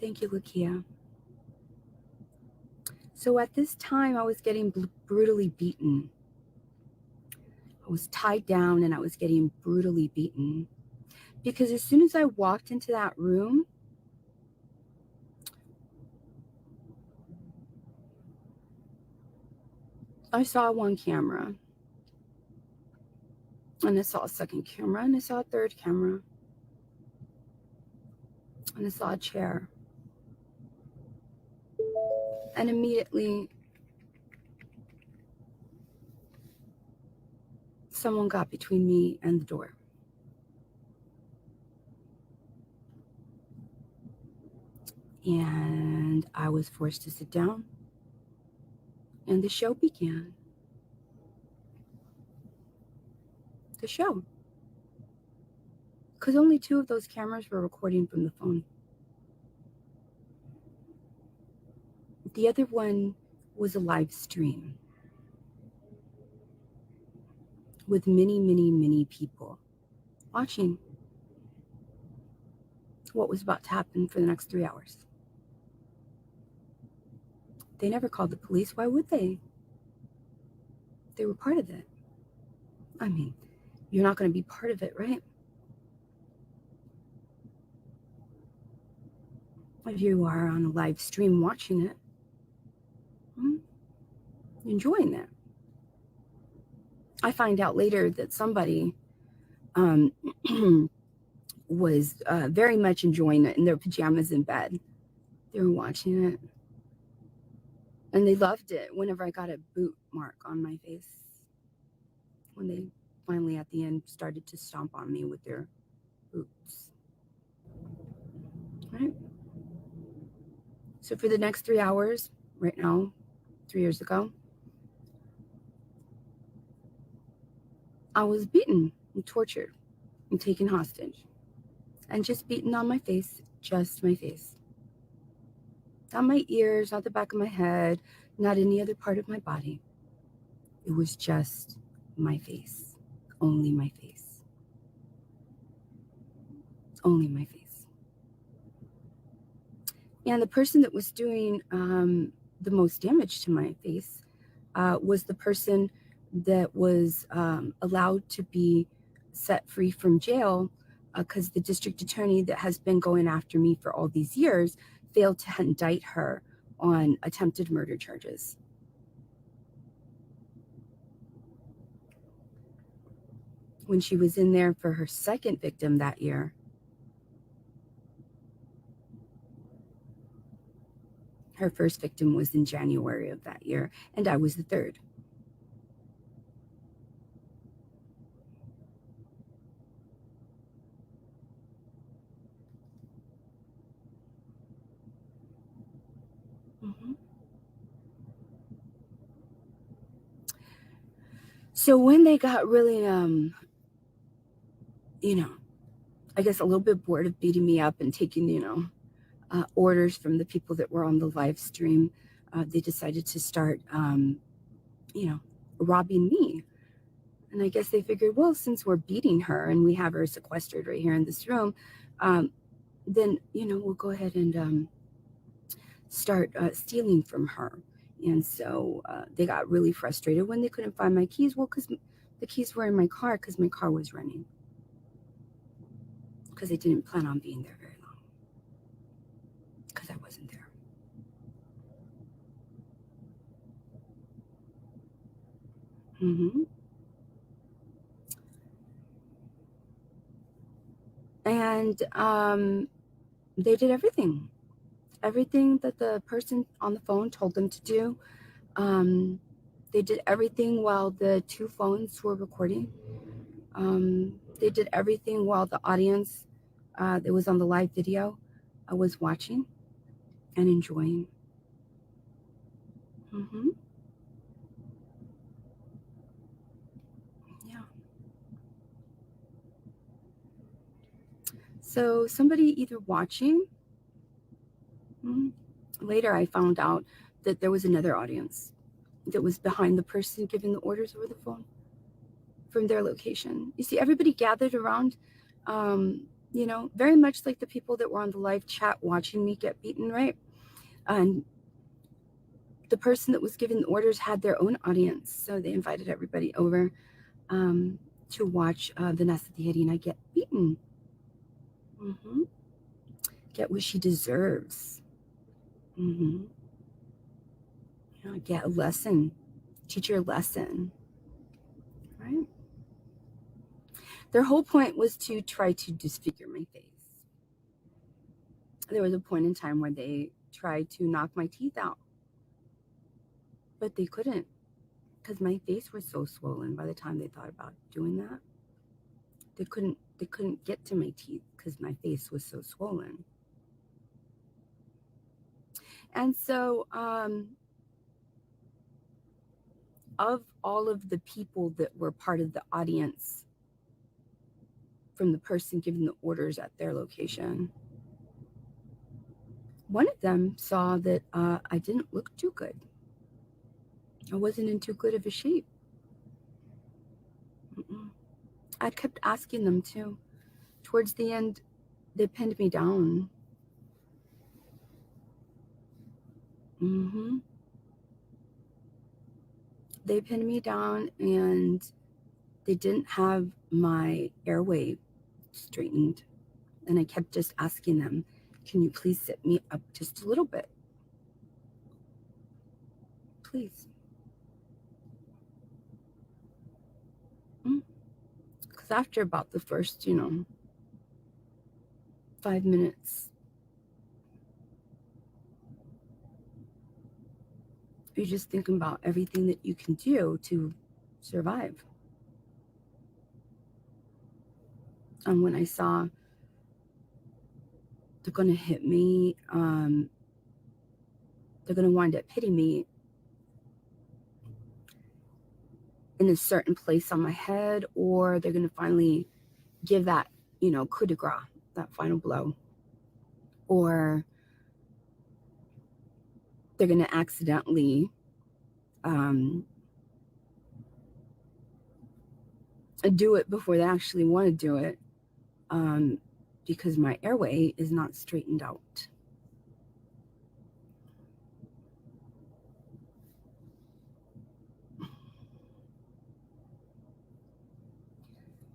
Thank you, Lakia. So at this time, I was getting brutally beaten. I was tied down and I was getting brutally beaten. Because as soon as I walked into that room, I saw one camera. And I saw a second camera. And I saw a third camera. And I saw a chair. And immediately, someone got between me and the door. And I was forced to sit down. And the show began. The show. Because only 2 of those cameras were recording from the phone. The other one was a live stream with many, many, many people watching what was about to happen for the next 3 hours. They never called the police. Why would they? They were part of it. I mean, you're not going to be part of it, right? If you are on a live stream watching it, enjoying it. I find out later that somebody was very much enjoying it in their pajamas in bed. They were watching it. And they loved it whenever I got a boot mark on my face. When they finally at the end started to stomp on me with their boots. Right? So for the next 3 hours, right now, 3 years ago, I was beaten and tortured and taken hostage. And just beaten on my face, just my face. Not my ears, not the back of my head, not any other part of my body. It was just my face. Only my face. Only my face. And the person that was doing the most damage to my face was the person that was allowed to be set free from jail because the district attorney that has been going after me for all these years failed to indict her on attempted murder charges. When she was in there for her second victim that year, her first victim was in January of that year, and I was the third. So when they got really, I guess a little bit bored of beating me up and taking, orders from the people that were on the live stream, they decided to start, robbing me. And I guess they figured, well, since we're beating her and we have her sequestered right here in this room, then, we'll go ahead and start stealing from her. And so they got really frustrated when they couldn't find my keys. Well, because the keys were in my car because my car was running. Because they didn't plan on being there very long. Because I wasn't there. And they did everything. Everything that the person on the phone told them to do. They did everything while the 2 phones were recording. They did everything while the audience that was on the live video was watching and enjoying. Yeah. So somebody either watching, later I found out that there was another audience that was behind the person giving the orders over the phone from their location. You see, everybody gathered around, very much like the people that were on the live chat watching me get beaten, right? And the person that was giving the orders had their own audience, so they invited everybody over to watch Vanessa Tijerina get beaten. Get what she deserves. Get a lesson. Teach her a lesson. Right? Their whole point was to try to disfigure my face. There was a point in time where they tried to knock my teeth out, but they couldn't, because my face was so swollen. By the time they thought about doing that, they couldn't get to my teeth because my face was so swollen. And so of all of the people that were part of the audience from the person giving the orders at their location, one of them saw that I didn't look too good. I wasn't in too good of a shape. I kept asking them too. Towards the end, they pinned me down. They pinned me down, and they didn't have my airway straightened. And I kept just asking them, can you please sit me up just a little bit? Please. Because after about the first, 5 minutes, you're just thinking about everything that you can do to survive. And when I saw they're going to hit me, they're going to wind up hitting me in a certain place on my head, or they're going to finally give that, coup de grace, that final blow, or they're going to accidentally do it before they actually want to do it, because my airway is not straightened out.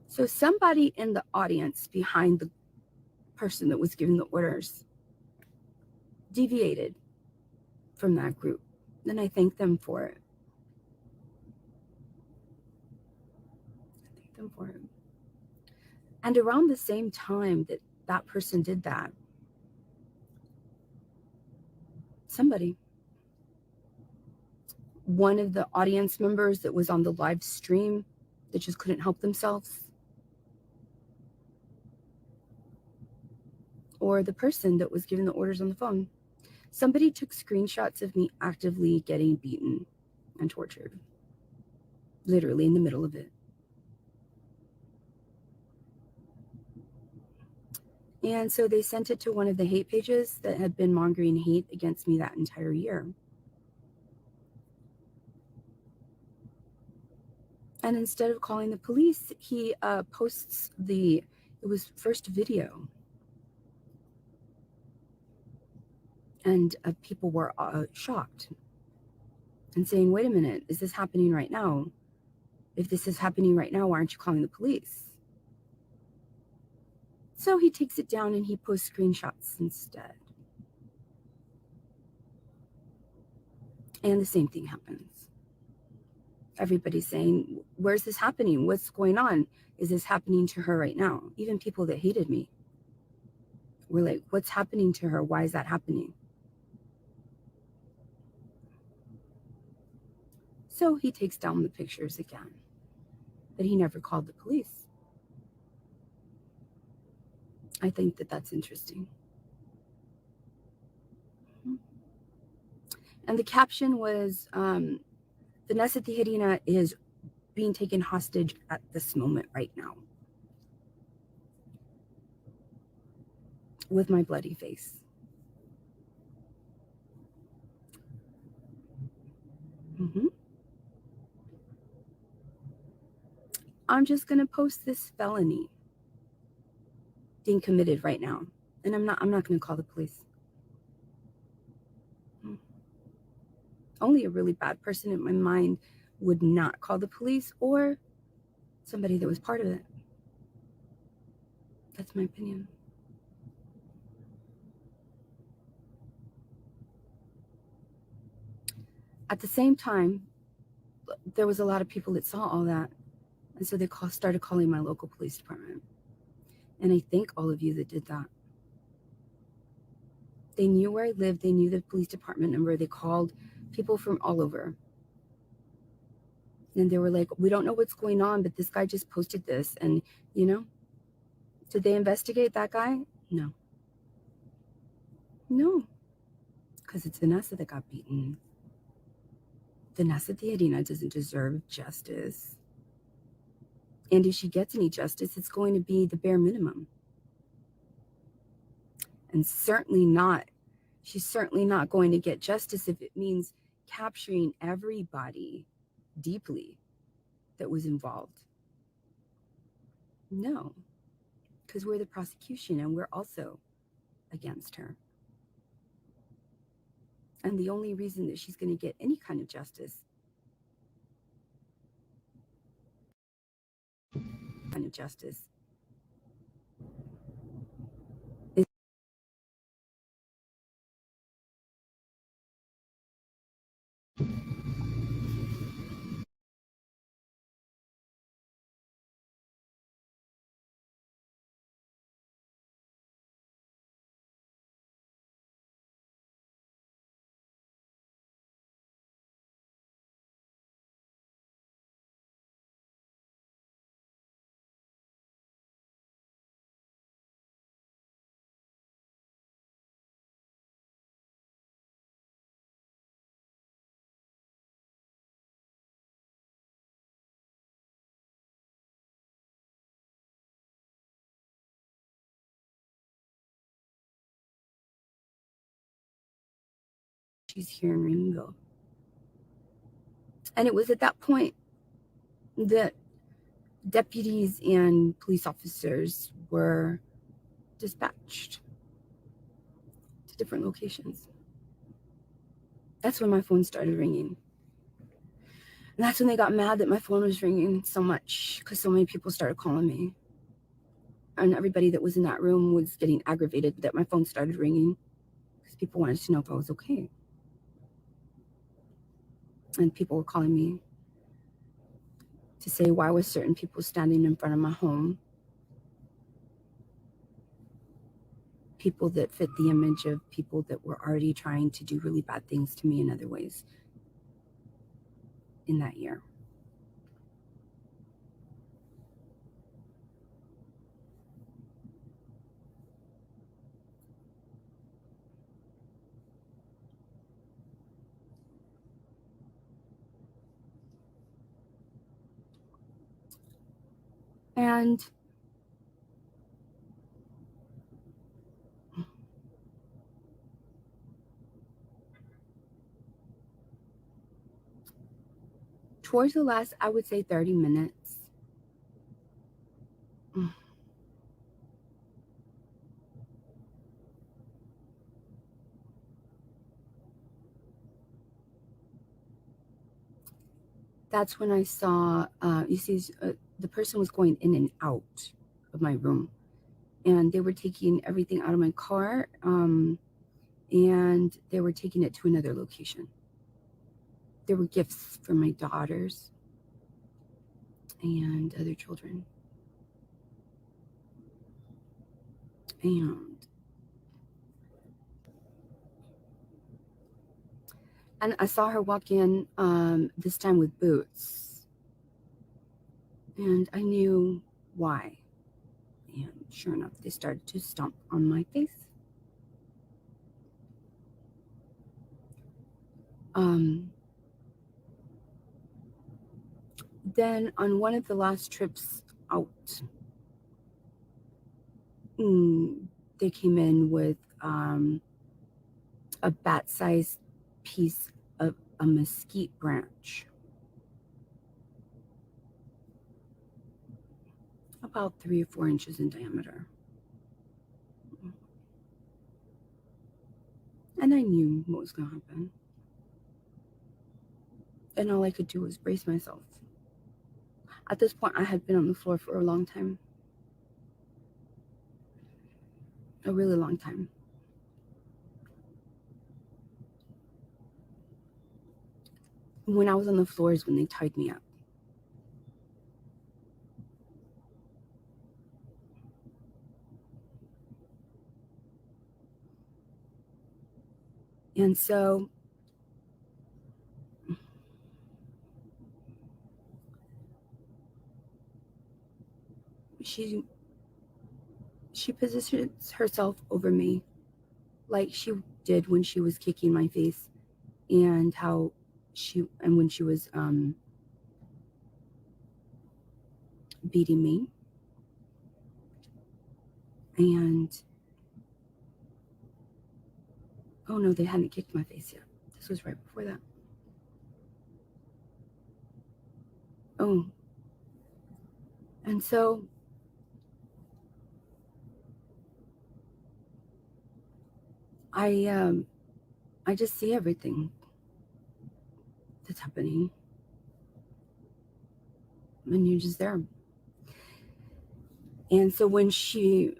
So somebody in the audience behind the person that was giving the orders deviated from that group. And I thank them for it. And around the same time that that person did that, one of the audience members that was on the live stream that just couldn't help themselves, or the person that was giving the orders on the phone, somebody took screenshots of me actively getting beaten and tortured, literally in the middle of it. And so they sent it to one of the hate pages that had been mongering hate against me that entire year. And instead of calling the police, he posts it was first video. And people were shocked and saying, wait a minute, is this happening right now? If this is happening right now, why aren't you calling the police? So he takes it down and he posts screenshots instead. And the same thing happens. Everybody's saying, where's this happening? What's going on? Is this happening to her right now? Even people that hated me were like, what's happening to her? Why is that happening? So he takes down the pictures again, but he never called the police. I think that that's interesting. And the caption was, Vanessa Tijerina is being taken hostage at this moment right now with my bloody face. I'm just going to post this felony. being committed right now. And I'm not going to call the police. Only a really bad person in my mind would not call the police, or somebody that was part of it. That's my opinion. At the same time, there was a lot of people that saw all that. And so they started calling my local police department. And I thank all of you that did that. They knew where I lived. They knew the police department number. They called people from all over. And they were like, we don't know what's going on, but this guy just posted this. And, did they investigate that guy? No. No. Because it's Vanessa that got beaten. Vanessa Tijerina doesn't deserve justice. And if she gets any justice, it's going to be the bare minimum. And she's certainly not going to get justice if it means capturing everybody deeply that was involved. No, because we're the prosecution and we're also against her. And the only reason that she's going to get any kind of justice is she's here in Rainbow. And it was at that point that deputies and police officers were dispatched to different locations. That's when my phone started ringing. And that's when they got mad that my phone was ringing so much, because so many people started calling me. And everybody that was in that room was getting aggravated that my phone started ringing, because people wanted to know if I was okay. And people were calling me to say why was certain people standing in front of my home. People that fit the image of people that were already trying to do really bad things to me in other ways in that year. And towards the last, I would say 30 minutes, that's when I saw, the person was going in and out of my room, and they were taking everything out of my car, and they were taking it to another location. There were gifts for my daughters and other children. And I saw her walk in, this time with boots. And I knew why. And sure enough, they started to stomp on my face. Then on one of the last trips out, they came in with a bat-sized piece of a mesquite branch, about 3 or 4 inches in diameter. And I knew what was going to happen. And all I could do was brace myself. At this point, I had been on the floor for a long time. A really long time. When I was on the floor is when they tied me up. And so she positions herself over me like she did when she was kicking my face, and when she was beating me. And oh no, they hadn't kicked my face yet. This was right before that. Oh. And so I just see everything that's happening. And you're just there. And so when she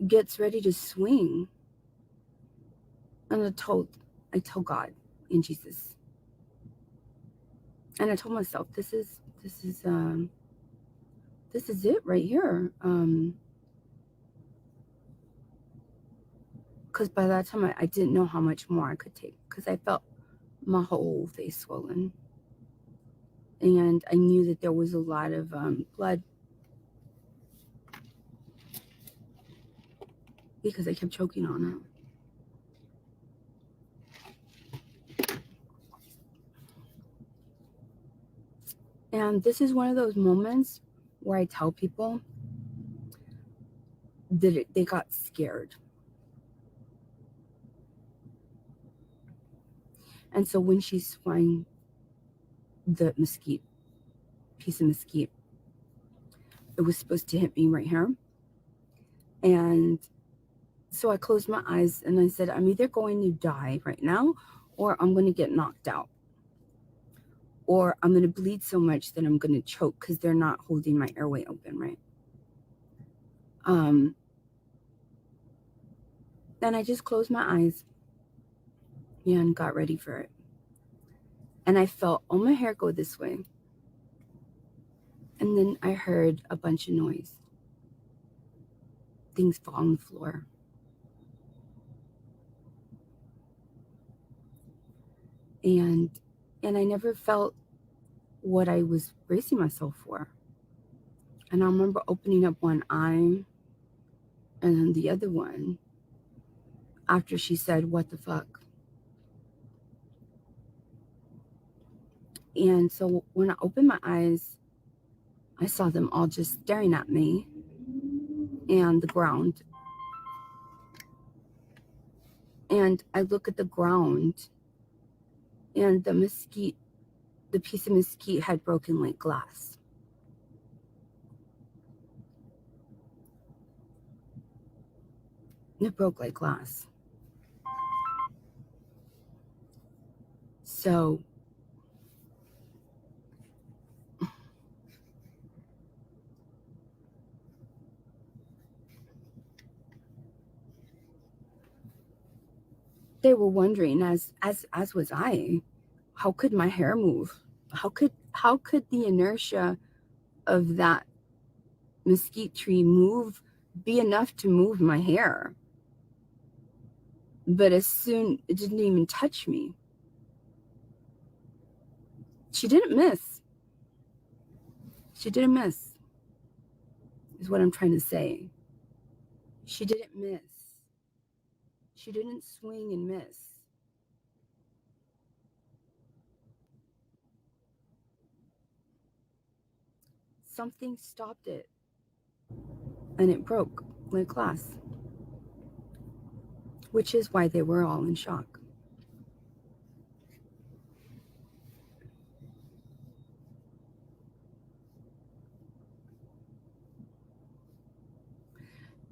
gets ready to swing, and I told God in Jesus. And I told myself, this is it right here. Because by that time I didn't know how much more I could take, because I felt my whole face swollen. And I knew that there was a lot of blood, because I kept choking on it. And this is one of those moments where I tell people that they got scared. And so when she swung the piece of mesquite, it was supposed to hit me right here. And so I closed my eyes and I said, I'm either going to die right now, or I'm going to get knocked out, or I'm going to bleed so much that I'm going to choke, because they're not holding my airway open, right? Then I just closed my eyes and got ready for it. And I felt all my hair go this way. And then I heard a bunch of noise. Things fall on the floor. And I never felt what I was bracing myself for. And I remember opening up one eye and then the other one after she said, "What the fuck?" And so when I opened my eyes, I saw them all just staring at me and the ground. And I look at the ground, and the piece of mesquite had broken like glass. It broke like glass. So they were wondering, as was I, how could my hair move? How could the inertia of that mesquite tree be enough to move my hair? But as soon, it didn't even touch me. She didn't miss. She didn't miss, is what I'm trying to say. She didn't miss. She didn't swing and miss. Something stopped it, and it broke like glass, which is why they were all in shock.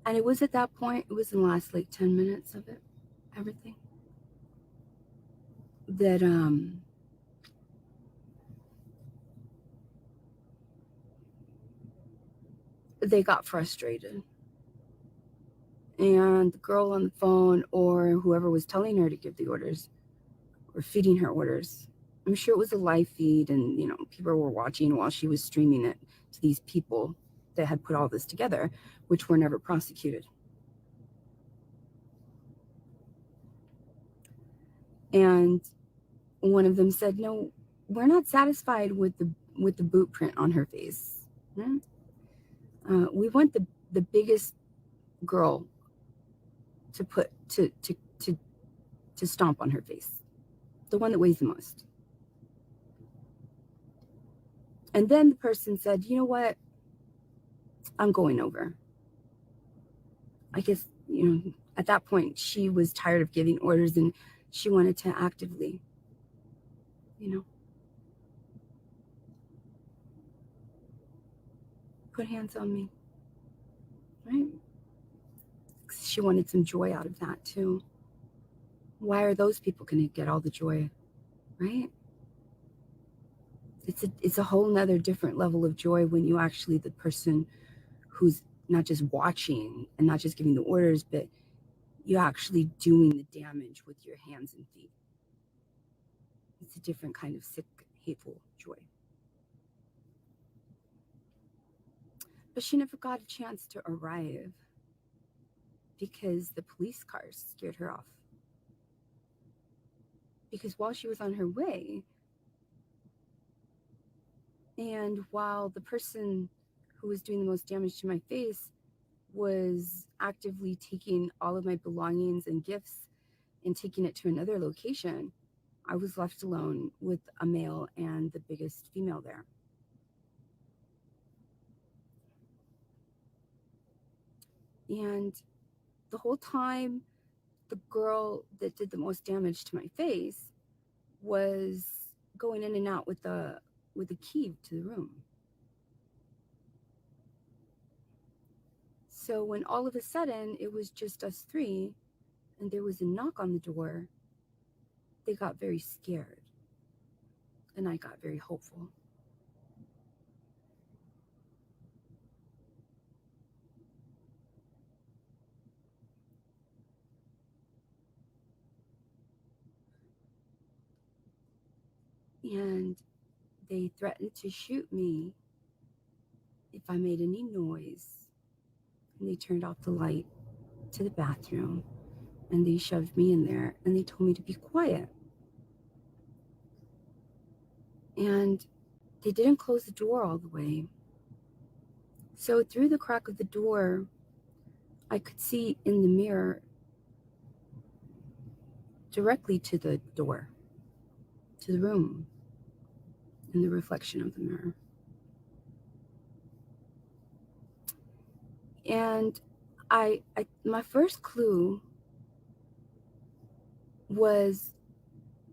And it was at that point, it was in the last like 10 minutes of it, everything, that they got frustrated. And the girl on the phone, or whoever was telling her to give the orders or feeding her orders, I'm sure it was a live feed, and people were watching while she was streaming it to these people that had put all this together, which were never prosecuted. And one of them said, "No, we're not satisfied with the boot print on her face. We want the biggest girl to put to stomp on her face, the one that weighs the most." And then the person said, "You know what? I'm going over." I guess, at that point she was tired of giving orders, and she wanted to actively, put hands on me, right? She wanted some joy out of that too. Why are those people going to get all the joy, right? It's a whole nother different level of joy when you actually, the person who's not just watching and not just giving the orders, but you actually doing the damage with your hands and feet. It's a different kind of sick, hateful joy. But she never got a chance to arrive because the police cars scared her off. Because while she was on her way, and while the person who was doing the most damage to my face was actively taking all of my belongings and gifts and taking it to another location, I was left alone with a male and the biggest female there. And the whole time, the girl that did the most damage to my face was going in and out with the key to the room. So when all of a sudden it was just us three and there was a knock on the door, they got very scared and I got very hopeful. And they threatened to shoot me if I made any noise. And they turned off the light to the bathroom and they shoved me in there and they told me to be quiet. And they didn't close the door all the way. So through the crack of the door, I could see in the mirror directly to the door, to the room, in the reflection of the mirror. And my first clue was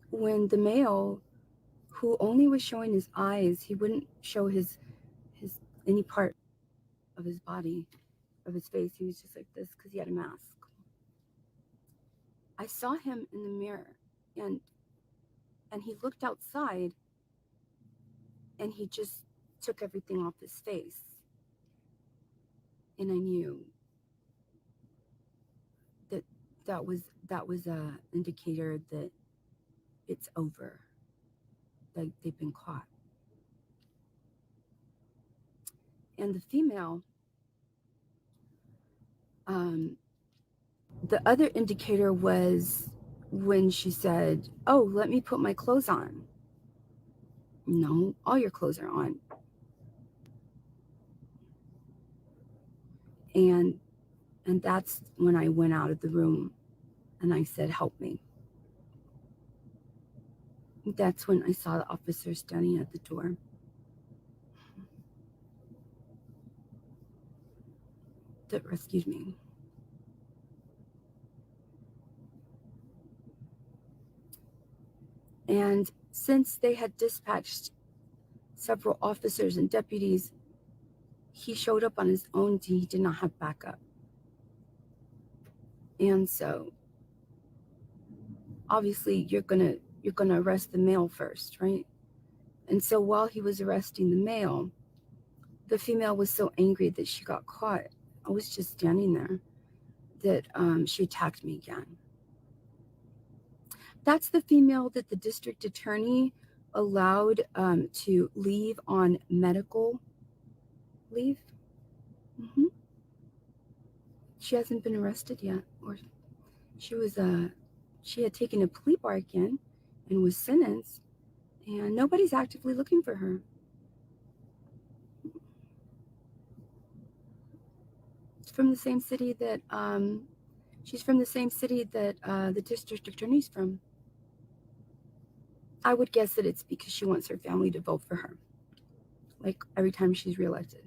when the male, who only was showing his eyes, he wouldn't show his any part of his body, of his face. He was just like this because he had a mask. I saw him in the mirror, and he looked outside, and he just took everything off his face. And I knew that was a indicator that it's over, that they've been caught. And the female, the other indicator was when she said, "Oh, let me put my clothes on." No, all your clothes are on. And that's when I went out of the room and I said, "Help me." That's when I saw the officer standing at the door. That rescued me. And since they had dispatched several officers and deputies, he showed up on his own. He did not have backup. And so obviously you're gonna arrest the male first, right? And so while he was arresting the male, the female was so angry that she got caught. I was just standing there that she attacked me again. That's the female that the district attorney allowed to leave on medical leave. Mm-hmm. She hasn't been arrested yet, or she had taken a plea bargain and was sentenced, and nobody's actively looking for her. She's from the same city that the district attorney's from. I would guess that it's because she wants her family to vote for her, like every time she's reelected.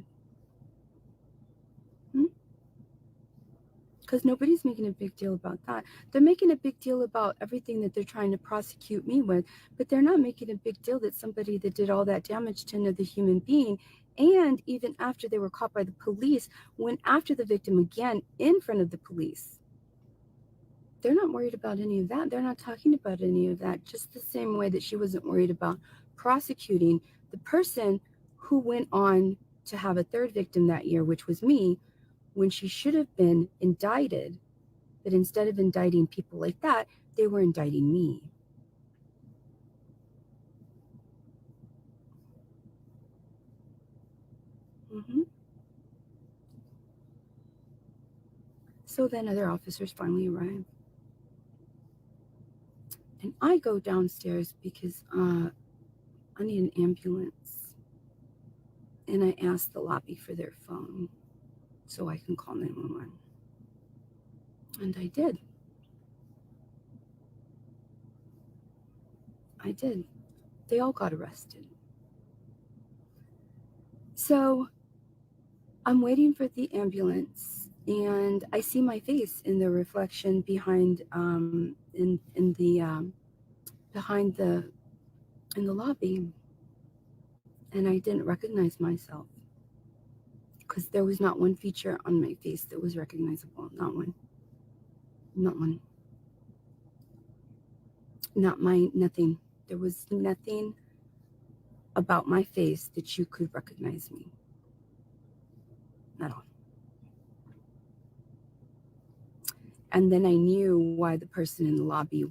Because nobody's making a big deal about that. They're making a big deal about everything that they're trying to prosecute me with, but they're not making a big deal that somebody that did all that damage to another human being, and even after they were caught by the police, went after the victim again in front of the police. They're not worried about any of that. They're not talking about any of that, just the same way that she wasn't worried about prosecuting the person who went on to have a third victim that year, which was me, when she should have been indicted. But instead of indicting people like that, they were indicting me. Mm-hmm. So then other officers finally arrive. And I go downstairs because I need an ambulance. And I ask the lobby for their phone so I can call 911. And I did. They all got arrested. So I'm waiting for the ambulance, and I see my face in the reflection behind in the lobby, and I didn't recognize myself because there was not one feature on my face that was recognizable. Not one. Nothing. There was nothing about my face that you could recognize me at all. And then I knew why the person in the lobby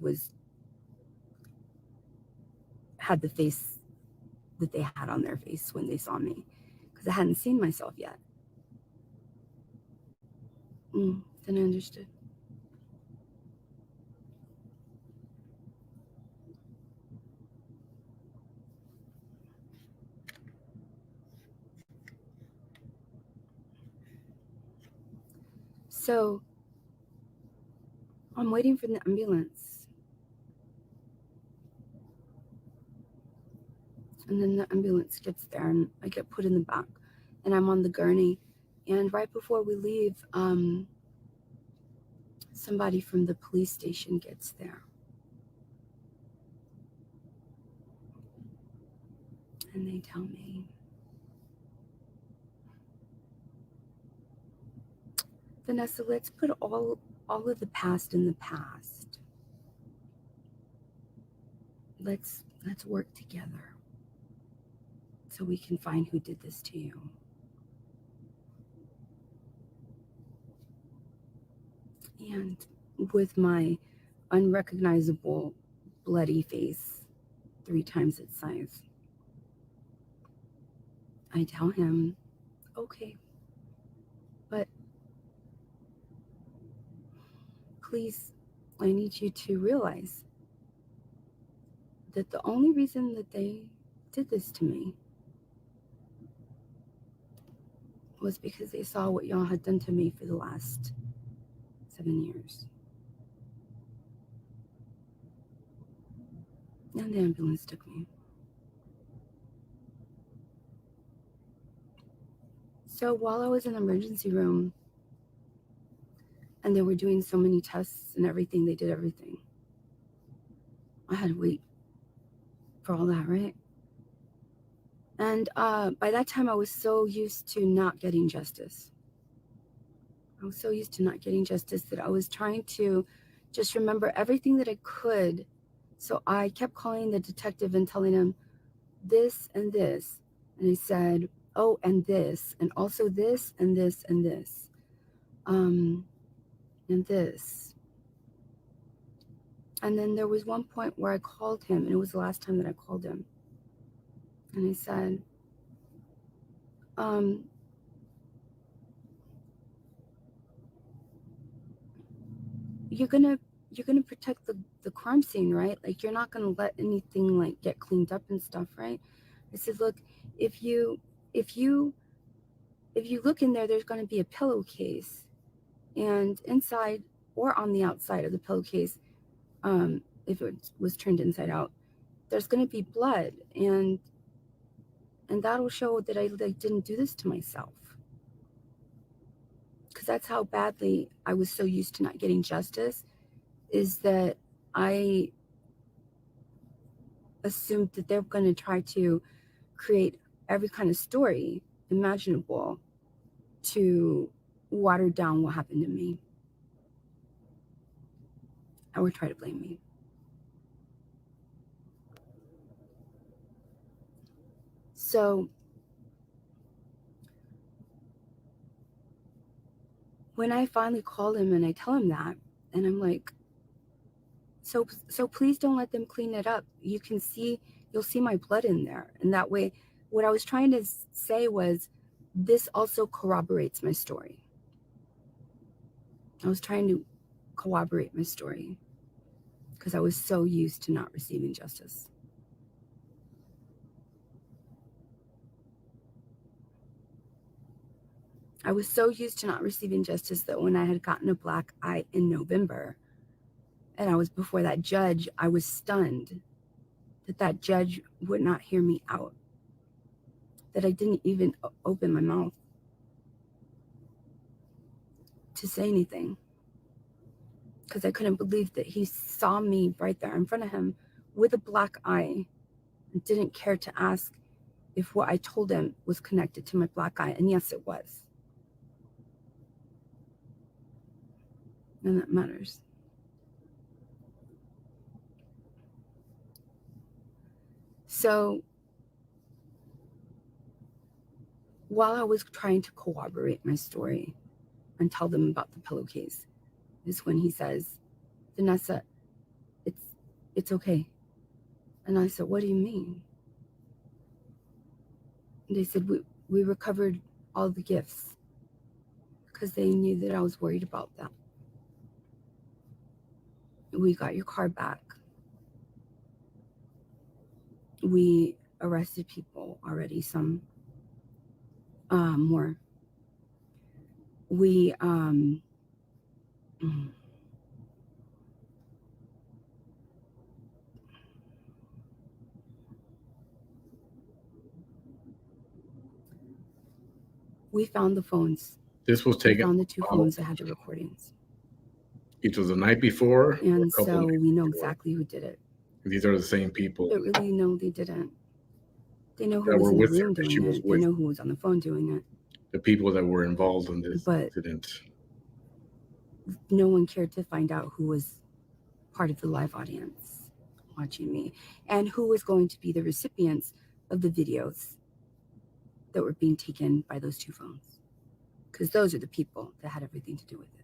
had the face that they had on their face when they saw me, because I hadn't seen myself yet. Then I understood. So I'm waiting for the ambulance. And then the ambulance gets there and I get put in the back and I'm on the gurney. And right before we leave, somebody from the police station gets there. And they tell me, Vanessa, let's put all of the past in the past. Let's work together so we can find who did this to you. And with my unrecognizable bloody face 3 times its size, I tell him, okay, but please, I need you to realize that the only reason that they did this to me was because they saw what y'all had done to me for the last 7 years. And the ambulance took me. So while I was in the emergency room and they were doing so many tests and everything, they did everything. I had to wait for all that, right? And by that time, I was so used to not getting justice. I was so used to not getting justice that I was trying to just remember everything that I could. So I kept calling the detective and telling him this and this. And he said, oh, and this, and also this, and this, and this, and this. And then there was one point where I called him, and it was the last time that I called him. And he said, you're gonna protect the crime scene, right? Like, you're not gonna let anything like get cleaned up and stuff, right? I said, look, if you look in there, there's gonna be a pillowcase, and inside or on the outside of the pillowcase, if it was turned inside out, there's gonna be blood, and that'll show that I like didn't do this to myself. Because that's how badly I was so used to not getting justice, is that I assumed that they're going to try to create every kind of story imaginable to water down what happened to me, or try to blame me. So when I finally called him and I tell him that, and I'm like, so please don't let them clean it up. You'll see my blood in there. And that way, what I was trying to say was, this also corroborates my story. I was trying to corroborate my story because I was so used to not receiving justice. I was so used to not receiving justice that when I had gotten a black eye in November, and I was before that judge, I was stunned that judge would not hear me out, that I didn't even open my mouth to say anything, because I couldn't believe that he saw me right there in front of him with a black eye and didn't care to ask if what I told him was connected to my black eye. And yes, it was. And that matters. So while I was trying to corroborate my story and tell them about the pillowcase, is when he says, Vanessa, it's okay. And I said, what do you mean? And they said, we recovered all the gifts, because they knew that I was worried about that. We got your car back. We arrested people already, some more. We we found the phones. This was taken. We found the two phones that had the recordings. It was the night before. And so we know exactly who did it. These are the same people. But really, no, they didn't. They know who was in the room doing it. They know who was on the phone doing it. The people that were involved in this incident. No one cared to find out who was part of the live audience watching me, and who was going to be the recipients of the videos that were being taken by those two phones, because those are the people that had everything to do with it.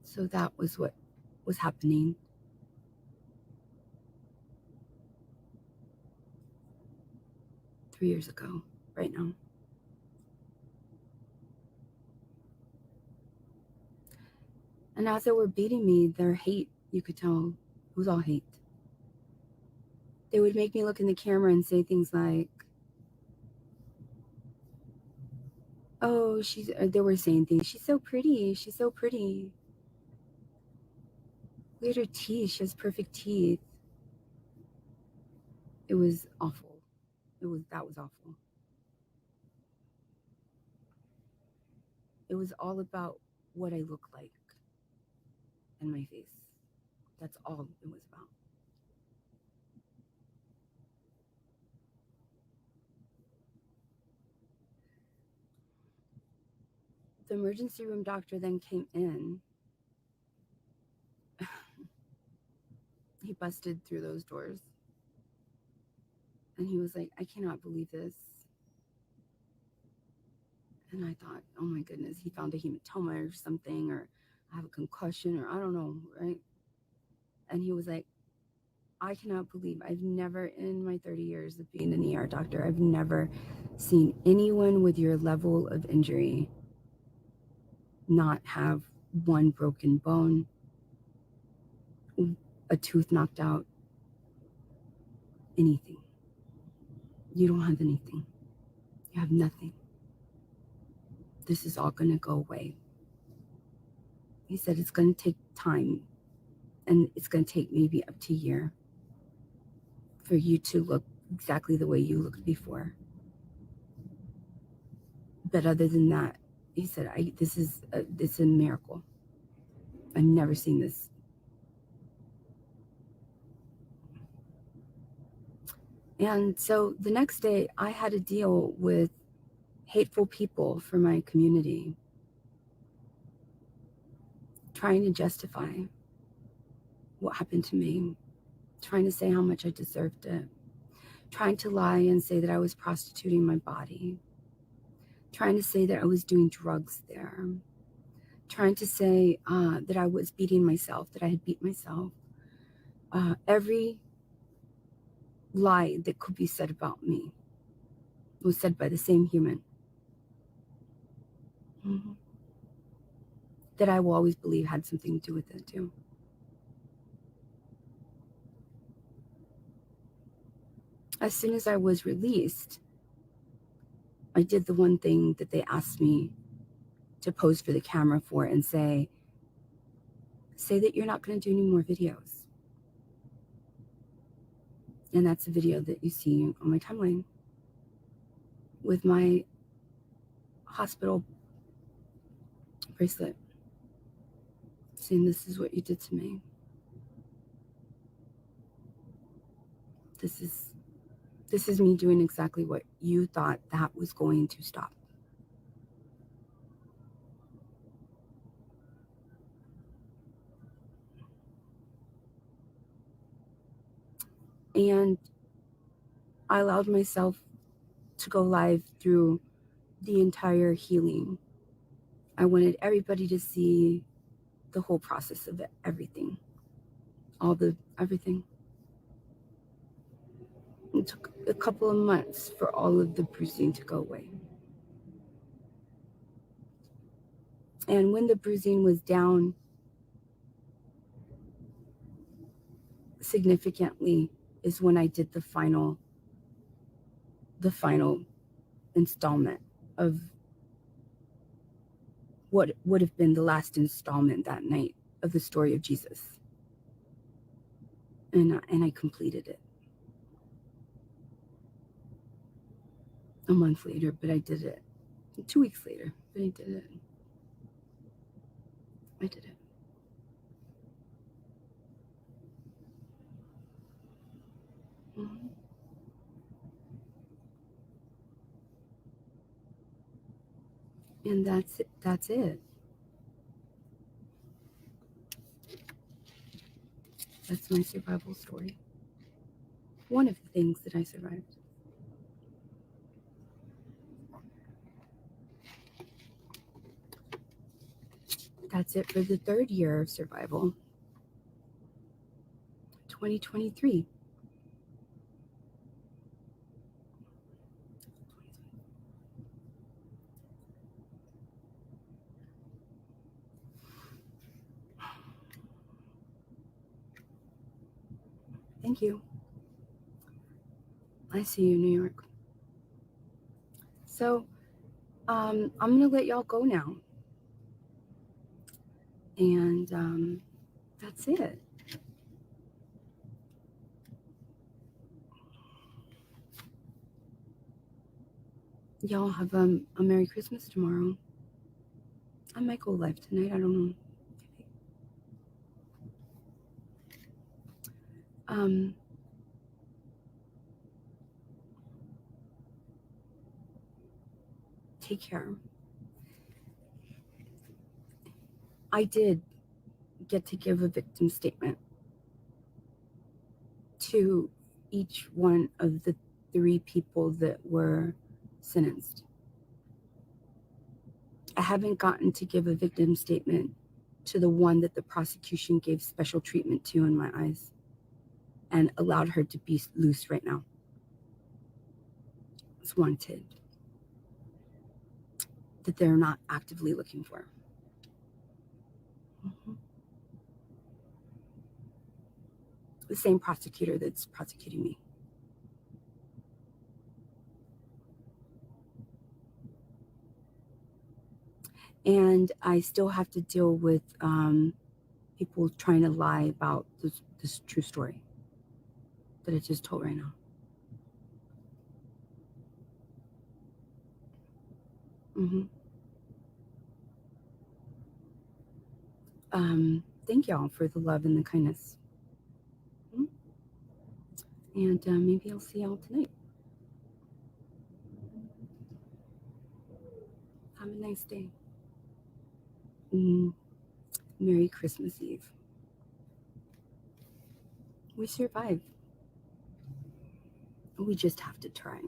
So that was what was happening. Three years ago, right now. And as they were beating me, their hate, you could tell, it was all hate. They would make me look in the camera and say things like, oh, they were saying things, she's so pretty, she's so pretty. Look at her teeth, she has perfect teeth. It was awful. That was awful. It was all about what I look like and my face. That's all it was about. The emergency room doctor then came in. He busted through those doors. And he was like, I cannot believe this. And I thought, oh my goodness, he found a hematoma or something, or I have a concussion, or I don't know, right? And he was like, I cannot believe I've never, in my 30 years of being an ER doctor, I've never seen anyone with your level of injury not have one broken bone, a tooth knocked out, anything. You don't have anything. You have nothing. This is all going to go away. He said it's going to take time, and it's going to take maybe up to a year for you to look exactly the way you looked before. But other than that, he said, this is a miracle. I've never seen this. And so the next day, I had to deal with hateful people from my community trying to justify what happened to me, trying to say how much I deserved it, trying to lie and say that I was prostituting my body, trying to say that I was doing drugs there, trying to say that I was beating myself, that I had beat myself. Every lie that could be said about me was said by the same human. Mm-hmm. That I will always believe had something to do with it too. As soon as I was released, I did the one thing that they asked me to pose for the camera for and say that you're not going to do any more videos. And that's a video that you see on my timeline with my hospital bracelet saying, this is what you did to me. This is me doing exactly what you thought that was going to stop. And I allowed myself to go live through the entire healing. I wanted everybody to see the whole process of it, everything. Everything. It took a couple of months for all of the bruising to go away. And when the bruising was down significantly is when I did the final installment of what would have been the last installment that night of the story of Jesus. And I completed it a month later, but I did it 2 weeks later, but I did it. Mm-hmm. And that's it. That's my survival story. One of the things that I survived. That's it for the third year of survival. 2023. Thank you. I see you, New York. So I'm going to let y'all go now. And that's it. Y'all have a Merry Christmas tomorrow. I might go live tonight. I don't know. Take care. I did get to give a victim statement to each one of the 3 people that were sentenced. I haven't gotten to give a victim statement to the one that the prosecution gave special treatment to in my eyes and allowed her to be loose right now. It's wanted. That they're not actively looking for. The same prosecutor that's prosecuting me. And I still have to deal with people trying to lie about this true story that I just told right now. Thank y'all for the love and the kindness. And maybe I'll see y'all tonight. Have a nice day. Merry Christmas Eve. We survive. We just have to try.